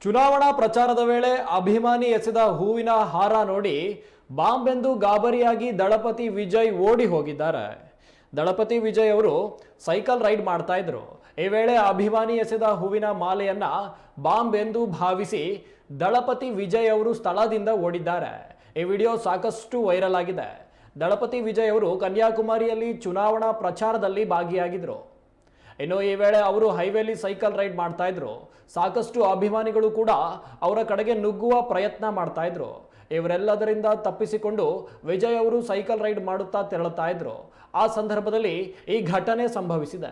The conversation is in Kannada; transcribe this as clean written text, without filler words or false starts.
ಚುನಾವಣಾ ಪ್ರಚಾರದ ವೇಳೆ ಅಭಿಮಾನಿ ಎಸೆದ ಹೂವಿನ ಹಾರ ನೋಡಿ ಬಾಂಬೆಂದು ಗಾಬರಿಯಾಗಿ ದಳಪತಿ ವಿಜಯ್ ಓಡಿ ಹೋಗಿದ್ದಾರೆ. ದಳಪತಿ ವಿಜಯ್ ಅವರು ಸೈಕಲ್ ರೈಡ್ ಮಾಡ್ತಾ ಇದ್ರು. ಈ ವೇಳೆ ಅಭಿಮಾನಿ ಎಸೆದ ಹೂವಿನ ಮಾಲೆಯನ್ನ ಬಾಂಬ್ ಎಂದು ಭಾವಿಸಿ ದಳಪತಿ ವಿಜಯ್ ಅವರು ಸ್ಥಳದಿಂದ ಓಡಿದ್ದಾರೆ. ಈ ವಿಡಿಯೋ ಸಾಕಷ್ಟು ವೈರಲ್ ಆಗಿದೆ. ದಳಪತಿ ವಿಜಯ್ ಅವರು ಕನ್ಯಾಕುಮಾರಿಯಲ್ಲಿ ಚುನಾವಣಾ ಪ್ರಚಾರದಲ್ಲಿ ಭಾಗಿಯಾಗಿದ್ರು. ಇನ್ನು ಈ ವೇಳೆ ಅವರು ಹೈವೇಲಿ ಸೈಕಲ್ ರೈಡ್ ಮಾಡ್ತಾ ಇದ್ರು. ಸಾಕಷ್ಟು ಅಭಿಮಾನಿಗಳು ಕೂಡ ಅವರ ಕಡೆಗೆ ನುಗ್ಗುವ ಪ್ರಯತ್ನ ಮಾಡ್ತಾ ಇದ್ರು. ಇವರೆಲ್ಲದರಿಂದ ತಪ್ಪಿಸಿಕೊಂಡು ವಿಜಯ್ ಅವರು ಸೈಕಲ್ ರೈಡ್ ಮಾಡುತ್ತಾ ತೆರಳುತ್ತಾ ಇದ್ರು. ಆ ಸಂದರ್ಭದಲ್ಲಿ ಈ ಘಟನೆ ಸಂಭವಿಸಿದೆ.